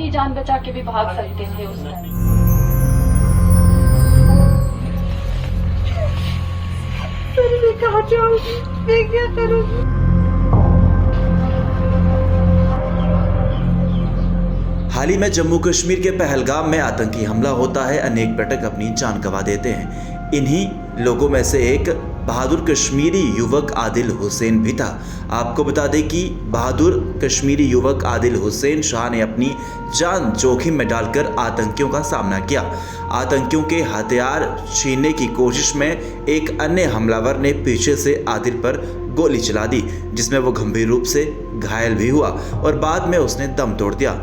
अपनी जान बचा के भी भाग सकते थे उस टाइम। मैं कहाँ जाऊंगी, मैं क्या करूंगी? हाल ही में जम्मू कश्मीर के पहलगाम में आतंकी हमला होता है, अनेक पर्यटक अपनी जान गंवा देते हैं। इन्हीं लोगों में से एक बहादुर कश्मीरी युवक आदिल हुसैन भी था। आपको बता दें कि बहादुर कश्मीरी युवक आदिल हुसैन शाह ने अपनी जान जोखिम में डालकर आतंकियों का सामना किया। आतंकियों के हथियार छीनने की कोशिश में एक अन्य हमलावर ने पीछे से आदिल पर गोली चला दी, जिसमें वो गंभीर रूप से घायल भी हुआ और बाद में उसने दम तोड़ दिया।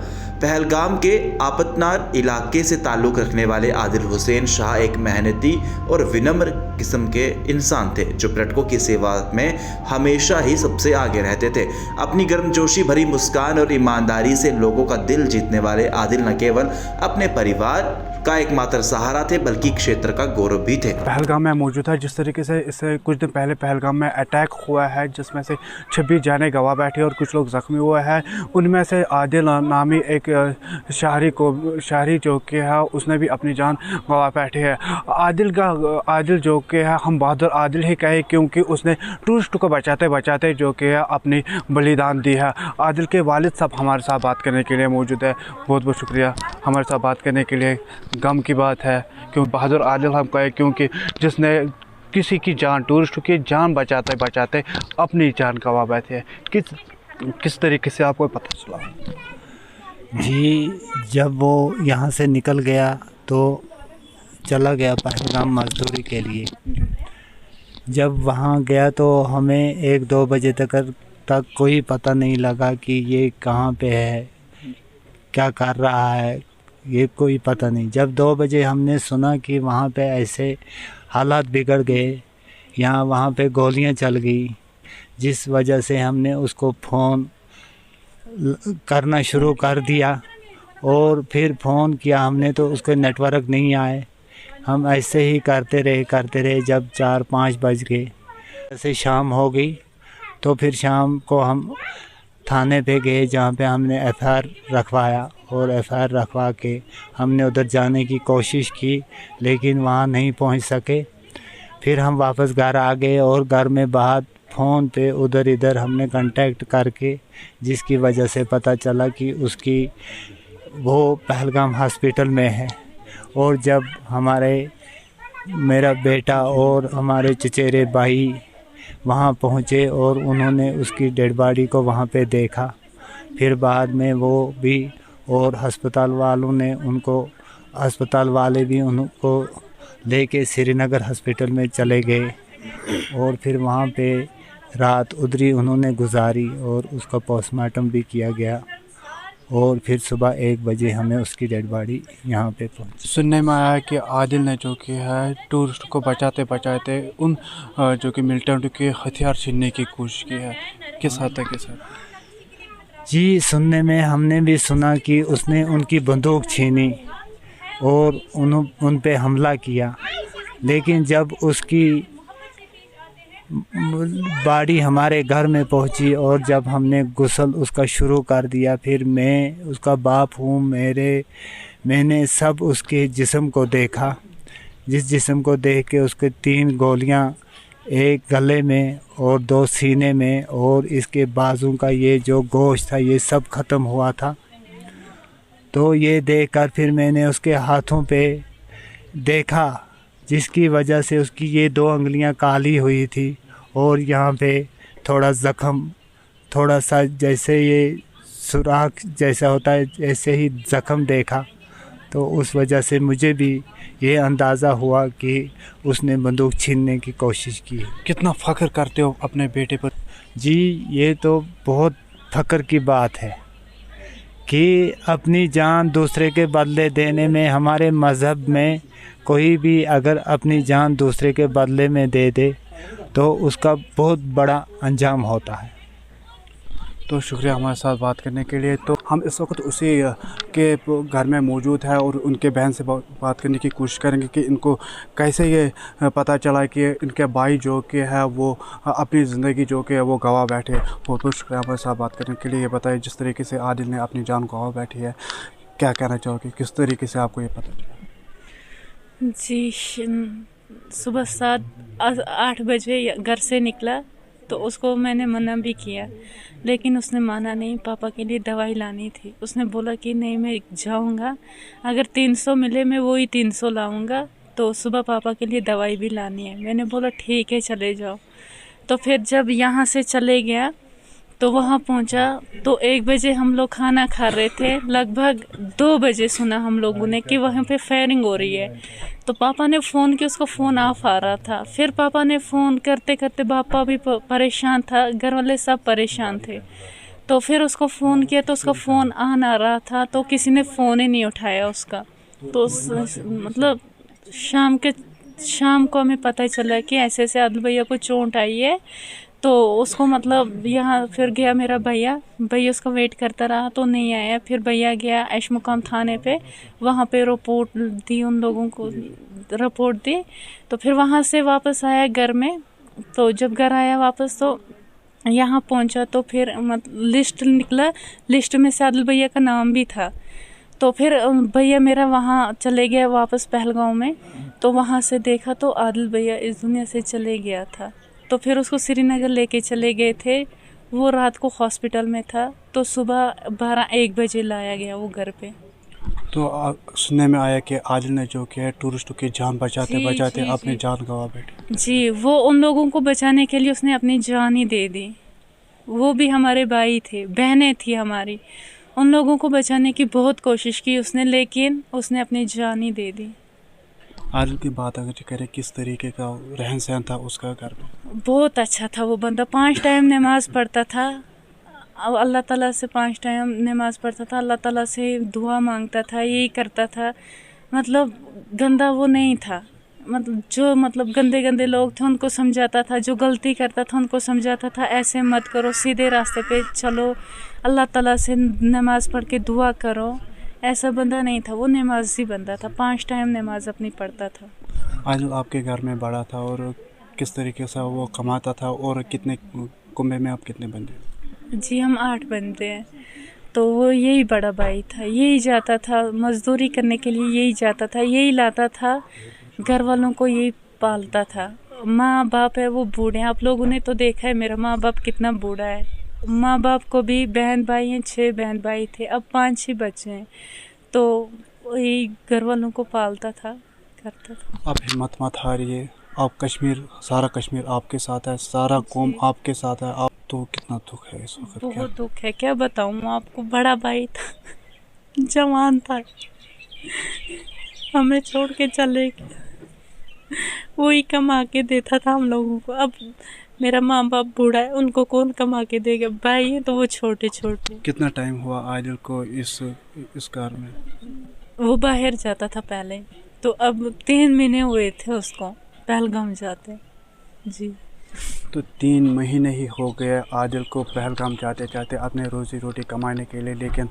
पहलगाम के आपतनार इलाके से ताल्लुक़ रखने वाले आदिल हुसैन शाह एक मेहनती और विनम्र किस्म के इंसान थे, जो पर्यटकों की सेवा में हमेशा ही सबसे आगे रहते थे। अपनी गर्मजोशी भरी मुस्कान और ईमानदारी से लोगों का दिल जीतने वाले आदिल न केवल अपने परिवार का एकमात्र सहारा थे, बल्कि क्षेत्र का गौरव भी थे। पहलगाम में मौजूद है। जिस तरीके से इससे कुछ दिन पहले पहलगाम में अटैक हुआ है, जिसमें से 26 जाने गंवा बैठे और कुछ लोग जख्मी हुए हैं। उनमें से आदिल नामी एक शहरी जो कि है, उसने भी अपनी जान गंवा बैठे है। आदिल जो कि है, हम बहादुर आदिल ही कहे, क्योंकि उसने टूरिस्ट को बचाते बचाते जो कि है अपनी बलिदान दी है। आदिल के वालिद साहब हमारे साथ बात करने के लिए मौजूद है। बहुत बहुत शुक्रिया हमारे साथ बात करने के लिए। गम की बात है क्योंकि बहादुर आदिल हम कहे, क्योंकि जिसने किसी की जान, टूरिस्ट की जान बचाते बचाते अपनी जान गंवा बैठे हैं। किस तरीके से आपको पता चला? जी, जब वो यहाँ से निकल गया तो चला गया पहलगाम मजदूरी के लिए। जब वहाँ गया तो हमें 1-2 बजे तक कोई पता नहीं लगा कि ये कहाँ पे है, क्या कर रहा है, ये कोई पता नहीं। जब 2 बजे हमने सुना कि वहाँ पे ऐसे हालात बिगड़ गए, वहाँ पे गोलियाँ चल गई, जिस वजह से हमने उसको फ़ोन करना शुरू कर दिया। और फिर फ़ोन किया हमने तो उसके नेटवर्क नहीं आए। हम ऐसे ही करते रहे। जब 4-5 बज गए, ऐसे शाम हो गई, तो फिर शाम को हम थाने पे गए, जहाँ पे हमने FIR रखवाया। और FIR रखवा के हमने उधर जाने की कोशिश की, लेकिन वहाँ नहीं पहुँच सके। फिर हम वापस घर आ गए और घर में बाद फ़ोन पे उधर इधर हमने कांटेक्ट करके, जिसकी वजह से पता चला कि वो पहलगाम हॉस्पिटल में है। और जब मेरा बेटा और हमारे चचेरे भाई वहाँ पहुँचे और उन्होंने उसकी डेड बॉडी को वहाँ पे देखा, फिर बाद में वो भी और अस्पताल वाले भी उनको लेके श्रीनगर हॉस्पिटल में चले गए। और फिर वहाँ पे रात उधरी उन्होंने गुजारी और उसका पोस्टमार्टम भी किया गया। और फिर सुबह 1 बजे हमें उसकी डेड बॉडी यहाँ पे पहुँची। सुनने में आया कि आदिल ने जो कि है टूरिस्ट को बचाते बचाते उन जो कि मिलिटेंट के हथियार छीनने की कोशिश की है। किस हद तक? जी, सुनने में हमने भी सुना कि उसने उनकी बंदूक छीनी और उन पे हमला किया। लेकिन जब उसकी बॉडी हमारे घर में पहुंची और जब हमने गुस्ल उसका शुरू कर दिया, फिर मैं उसका बाप हूँ, मैंने सब उसके जिस्म को देखा। जिस जिस्म को देख के उसके 3 गोलियां, एक गले में और 2 सीने में, और इसके बाजू का ये जो गोश्त था ये सब ख़त्म हुआ था। तो ये देखकर फिर मैंने उसके हाथों पे देखा, जिसकी वजह से उसकी ये 2 अंगलियां काली हुई थी और यहाँ पे थोड़ा सा जैसे ये सुराख जैसा होता है, ऐसे ही ज़ख़म देखा। तो उस वजह से मुझे भी ये अंदाज़ा हुआ कि उसने बंदूक छीनने की कोशिश की। कितना फ़ख्र करते हो अपने बेटे पर? जी, ये तो बहुत फ़ख्र की बात है कि अपनी जान दूसरे के बदले देने में, हमारे मज़हब में कोई भी अगर अपनी जान दूसरे के बदले में दे दे तो उसका बहुत बड़ा अंजाम होता है। तो शुक्रिया हमारे साथ बात करने के लिए। तो हम इस वक्त उसी के घर में मौजूद है और उनके बहन से बात करने की कोशिश करेंगे कि इनको कैसे ये पता चला कि इनके भाई जो कि है वो अपनी ज़िंदगी जो कि है वो गंवा बैठे। बहुत बहुत शुक्रिया हमारे साथ बात करने के लिए। ये बताइए, जिस तरीके से आदिल ने अपनी जान गंवा बैठी है, क्या कहना चाहोगे, किस तरीके से आपको ये पता चला? जी सुबह 7-8 बजे घर से निकला तो उसको मैंने मना भी किया, लेकिन उसने माना नहीं। पापा के लिए दवाई लानी थी, उसने बोला कि नहीं मैं जाऊंगा, अगर 300 मिले मैं वही 300 लाऊंगा, तो सुबह पापा के लिए दवाई भी लानी है। मैंने बोला ठीक है चले जाओ। तो फिर जब यहाँ से चले गया तो वहाँ पहुँचा तो 1 बजे हम लोग खाना खा रहे थे, लगभग 2 बजे सुना हम लोगों ने कि वहाँ पे फायरिंग हो रही है। तो पापा ने फ़ोन किया, उसका फ़ोन ऑफ आ रहा था। फिर पापा ने फ़ोन करते करते, पापा भी परेशान था, घर वाले सब परेशान थे। तो फिर उसको फ़ोन किया तो उसका फ़ोन ऑन आ रहा था, तो किसी ने फ़ोन ही नहीं उठाया उसका। तो मतलब शाम को हमें पता चला कि ऐसे ऐसे आदिल भैया को चोट आई है। तो उसको मतलब यहाँ फिर गया मेरा भैया उसका वेट करता रहा तो नहीं आया। फिर भैया गया ऐशमुकाम थाने पे, वहाँ पे रिपोर्ट दी, उन लोगों को रिपोर्ट दी। तो फिर वहाँ से वापस आया घर में। तो जब घर आया वापस तो यहाँ पहुँचा तो फिर लिस्ट निकला, लिस्ट में से आदिल भैया का नाम भी था। तो फिर भैया मेरा वहाँ चले गया वापस पहलगांव में। तो वहाँ से देखा तो आदिल भैया इस दुनिया से चले गया था। तो फिर उसको श्रीनगर लेके चले गए थे, वो रात को हॉस्पिटल में था। तो सुबह 12-1 बजे लाया गया वो घर पे। तो सुनने में आया कि आदिल ने जो किया है टूरिस्टों की जान बचाते बचाते अपनी जान गंवा बैठे। जी, वो उन लोगों को बचाने के लिए उसने अपनी जान ही दे दी। वो भी हमारे भाई थे, बहनें थी हमारी। उन लोगों को बचाने की बहुत कोशिश की उसने, लेकिन उसने अपनी जान ही दे दी। आदिल की बात अगर करें, किस तरीके का रहन सहन था उसका घर में? बहुत अच्छा था वो बंदा। 5 टाइम नमाज पढ़ता था, अब अल्लाह ताला से 5 टाइम नमाज पढ़ता था, अल्लाह ताला से दुआ मांगता था, यही करता था। मतलब गंदा वो नहीं था। जो गंदे लोग थे उनको समझाता था, जो गलती करता था उनको समझाता था ऐसे मत करो, सीधे रास्ते पे चलो, अल्लाह ताला से नमाज पढ़ के दुआ करो। ऐसा बंदा नहीं था, वो नमाजी बंदा था, 5 टाइम नमाज अपनी पढ़ता था। आदिल आपके घर में बड़ा था और किस तरीके से वो कमाता था, और कितने कुंबे में आप कितने बंदे? जी हम 8 बंदे हैं। तो वो यही बड़ा भाई था, यही जाता था मजदूरी करने के लिए, यही जाता था, यही लाता था, घर वालों को यही पालता था। माँ बाप है वो बूढ़े हैं, आप लोगों ने तो देखा है मेरा माँ बाप कितना बूढ़ा है। माँ बाप को भी बहन भाई हैं, 6 बहन भाई थे, अब 5-6 बच्चे हैं। तो यही घर वालों को पालता था, करता था। आप हिम्मत मत हारिए, आप कश्मीर, सारा कश्मीर आपके साथ है, सारा कौम आपके साथ है। आप तो कितना दुख है इस वक्त? बहुत दुख है, क्या बताऊँ आपको। बड़ा भाई था, जवान था, हमें छोड़ के चले गए। वही कमा के देता था हम लोगों को। अब मेरा माँ बाप बूढ़ा है, उनको कौन कमा के देगा? भाई है तो वो छोटे छोटे। कितना टाइम हुआ आदिल को इस घर में? वो बाहर जाता था पहले, तो अब 3 महीने हुए थे उसको पहलगाम जाते। जी, तो 3 महीने ही हो गए आदिल को पहलगाम जाते जाते अपने रोज़ी रोटी कमाने के लिए, लेकिन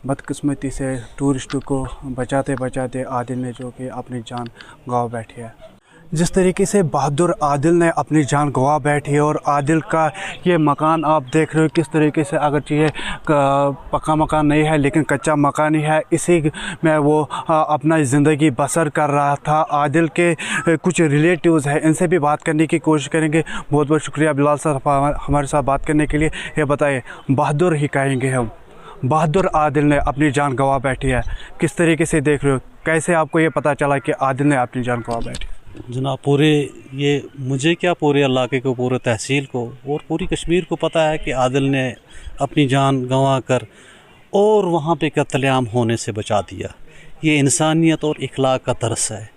बदकिस्मती से टूरिस्टों को बचाते बचाते आदिल ने जो कि अपनी जान गंवा बैठी है। जिस तरीके से बहादुर आदिल ने अपनी जान गंवा बैठी है, और आदिल का ये मकान आप देख रहे हो किस तरीके से, अगर ये पक्का मकान नहीं है लेकिन कच्चा मकान ही है, इसी में वो अपना ज़िंदगी बसर कर रहा था। आदिल के कुछ रिलेटिव्स हैं, इनसे भी बात करने की कोशिश करेंगे। बहुत बहुत शुक्रिया बिलाल साहब हमारे साथ बात करने के लिए। ये बताइए, बहादुर ही कहेंगे हम, बहादुर आदिल ने अपनी जान गंवा बैठी है, किस तरीके से देख रहे हो? कैसे आपको ये पता चला कि आदिल ने अपनी जान गंवा बैठी? जनाब, पूरे ये मुझे क्या, पूरे इलाके को, पूरे तहसील को और पूरी कश्मीर को पता है कि आदिल ने अपनी जान गंवा कर और वहाँ पे कत्लेआम होने से बचा दिया। ये इंसानियत और इखलाक का दर्स है।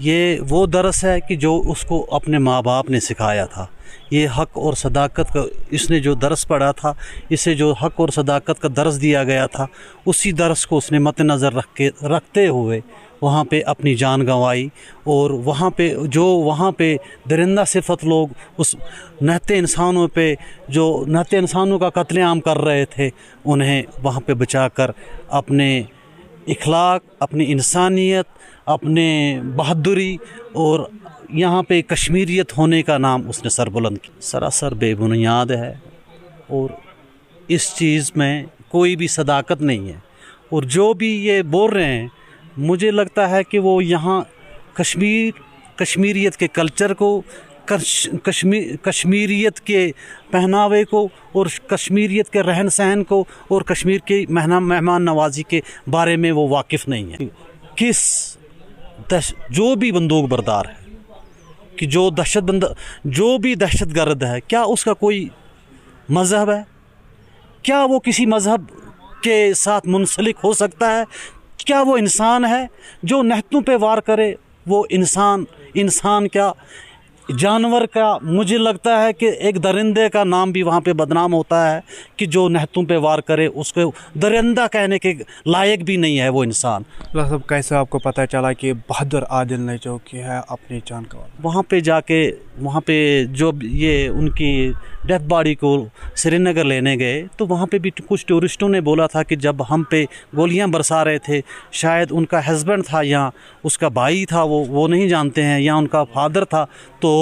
ये वो दर्स है कि जो उसको अपने माँ बाप ने सिखाया था। ये हक़ और सदाकत का इसने जो दर्स पढ़ा था, इसे जो हक़ और सदाकत का दर्स दिया गया था, उसी दर्स को उसने मद्देनज़र रखते हुए वहाँ पे अपनी जान गंवाई। और वहाँ पे दरिंदा सिफत लोग उस नहते इंसानों पे, जो नहते इंसानों का कत्लेआम कर रहे थे, उन्हें वहाँ पे बचाकर अपने इखलाक, अपनी इंसानियत, अपने बहादुरी और यहाँ पे कश्मीरियत होने का नाम उसने सरबुलंद किया। सरासर बेबुनियाद है और इस चीज़ में कोई भी सदाकत नहीं है। और जो भी ये बोल रहे हैं, मुझे लगता है कि वो यहाँ कश्मीरियत के कल्चर को, कश्मीरियत के पहनावे को और कश्मीरियत के रहन सहन को और कश्मीर की मेहमान नवाजी के बारे में वो वाकिफ़ नहीं है। जो भी बंदूक बरदार है, कि जो भी दहशतगर्द है, क्या उसका कोई मज़हब है? क्या वो किसी मज़हब के साथ मुंसलिक हो सकता है? क्या वो इंसान है जो नहतों पे वार करे? वो इंसान क्या, जानवर का? मुझे लगता है कि एक दरिंदे का नाम भी वहाँ पे बदनाम होता है कि जो नहतों पे वार करे, उसको दरिंदा कहने के लायक भी नहीं है वो इंसान। सब कैसे आपको पता चला कि बहादुर आदिल ने जो किया है अपनी जान का? वहाँ पे जाके, वहाँ पे जो ये उनकी डेथ बॉडी को श्रीनगर लेने गए, तो वहाँ पे भी कुछ टूरिस्टों ने बोला था कि जब हम पे गोलियां बरसा रहे थे, शायद उनका हस्बैंड था या उसका भाई था, वो नहीं जानते हैं, या उनका फादर था, तो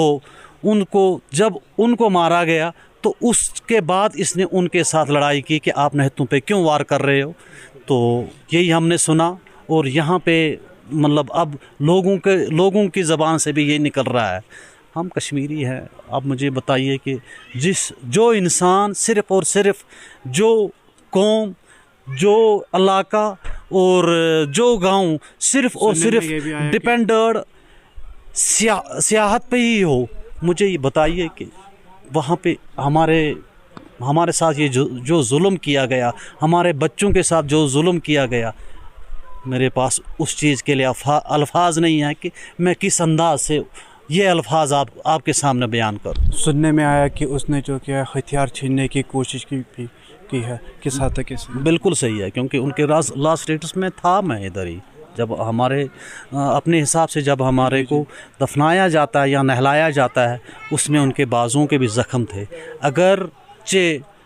जब उनको मारा गया तो उसके बाद इसने उनके साथ लड़ाई की कि आप नहतों पे क्यों वार कर रहे हो। तो यही हमने सुना, और यहाँ पे मतलब अब लोगों की ज़बान से भी ये निकल रहा है, हम कश्मीरी हैं। अब मुझे बताइए कि जो इंसान सिर्फ़ और सिर्फ जो कौम, जो इलाका और जो गांव सिर्फ़ और सिर्फ डिपेंडेड सियाहत पे ही हो, मुझे ये बताइए कि वहाँ पे हमारे साथ ये जो जुल्म किया गया, हमारे बच्चों के साथ जो जुल्म किया गया, मेरे पास उस चीज़ के लिए अल्फाज नहीं है कि मैं किस अंदाज से ये अल्फाज आपके सामने बयान करूं। सुनने में आया कि उसने जो किया हथियार छीनने की कोशिश की है, किस हद तक? बिल्कुल सही है, क्योंकि उनके लास्ट स्टेटस में था मैं इधर ही, जब हमारे अपने हिसाब से जब हमारे को दफनाया जाता है या नहलाया जाता है, उसमें उनके बाजुओं के भी ज़ख्म थे। अगर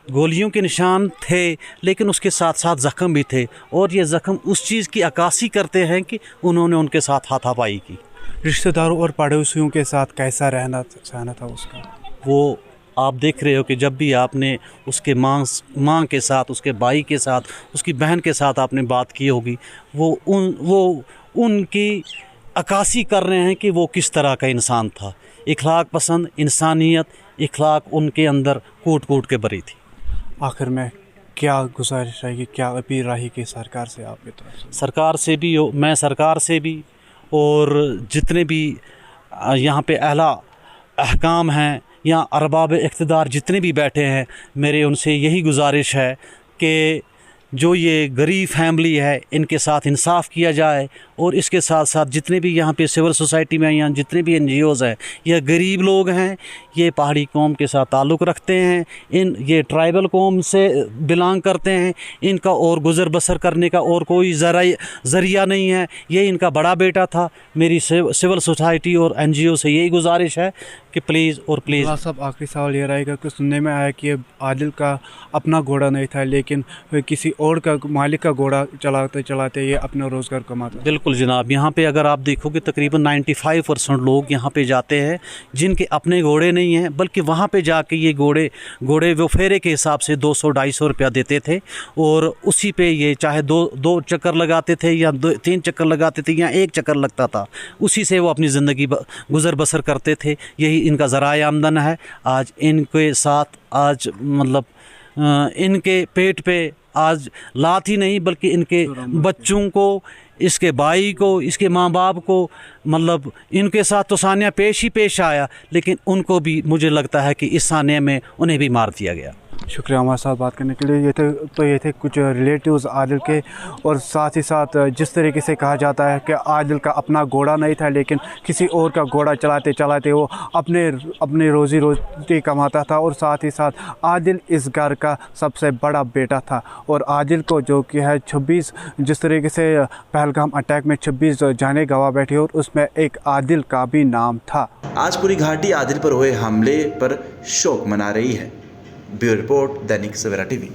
गोलियों के निशान थे, लेकिन उसके साथ साथ ज़ख्म भी थे, और ये ज़ख्म उस चीज़ की अक्कासी करते हैं कि उन्होंने उनके साथ हाथापाई की। रिश्तेदारों और पड़ोसियों के साथ कैसा रहना सहना था उसका? वो आप देख रहे हो कि जब भी आपने उसके माँ के साथ, उसके भाई के साथ, उसकी बहन के साथ आपने बात की होगी, वो उनकी अक्कासी कर रहे हैं कि वो किस तरह का इंसान था। इखलाक पसंद, इंसानियत, इखलाक उनके अंदर कूट के भरी थी। आखिर में क्या गुजारिश रहेगी, क्या अपील रहेगी सरकार से आपकी तरफ से? सरकार से भी मैं सरकार से भी, और जितने भी यहाँ पे अहला अहकाम हैं या अरबाब इक़्तिदार जितने भी बैठे हैं, मेरे उनसे यही गुजारिश है कि जो ये गरीब फैमिली है, इनके साथ इंसाफ किया जाए, और इसके साथ साथ जितने भी यहाँ पे सिविल सोसाइटी में या जितने भी NGOs हैं, ये गरीब लोग हैं, ये पहाड़ी कौम के साथ ताल्लुक़ रखते हैं, ये ट्राइबल कौम से बिलोंग करते हैं, इनका और गुज़र बसर करने का और कोई ज़रिया नहीं है, ये इनका बड़ा बेटा था। मेरी सिविल सोसाइटी और NGO से यही गुजारिश है कि प्लीज़ और प्लीज़। साहब, आखिरी सवाल ये रहेगा कि सुनने में आया कि आदिल का अपना घोड़ा नहीं था, लेकिन किसी और का मालिक का घोड़ा चलाते ये अपना रोज़गार कमाता। बिल्कुल जनाब, यहाँ पे अगर आप देखोगे तकरीबन 95% लोग यहाँ पे जाते हैं जिनके अपने घोड़े नहीं हैं, बल्कि वहाँ पे जाके ये घोड़े वो फेरे के हिसाब से 200-250 रुपया देते थे, और उसी पे ये चाहे दो चक्कर लगाते थे या 3 चक्कर लगाते थे या 1 चक्कर लगता था, उसी से वो अपनी ज़िंदगी गुज़र बसर करते थे। यही इनका ज़राए आमदन है। आज इनके साथ मतलब इनके पेट पे आज लात ही नहीं, बल्कि इनके बच्चों को, इसके भाई को, इसके माँ बाप को, मतलब इनके साथ तो सानिया पेश आया, लेकिन उनको भी मुझे लगता है कि इस सानिया में उन्हें भी मार दिया गया। शुक्रिया हमारे साथ बात करने के लिए। ये थे कुछ रिलेटिव्स आदिल के, और साथ ही साथ जिस तरीके से कहा जाता है कि आदिल का अपना घोड़ा नहीं था, लेकिन किसी और का घोड़ा चलाते वो अपने रोज़ी रोटी कमाता था, और साथ ही साथ आदिल इस घर का सबसे बड़ा बेटा था। और आदिल को जो कि है 26, जिस तरीके से पहलगाम अटैक में 26 जाने गवा बैठी, और उसमें एक आदिल का भी नाम था। आज पूरी घाटी आदिल पर हुए हमले पर शोक मना रही है। Bureau report, Dainik Savera TV.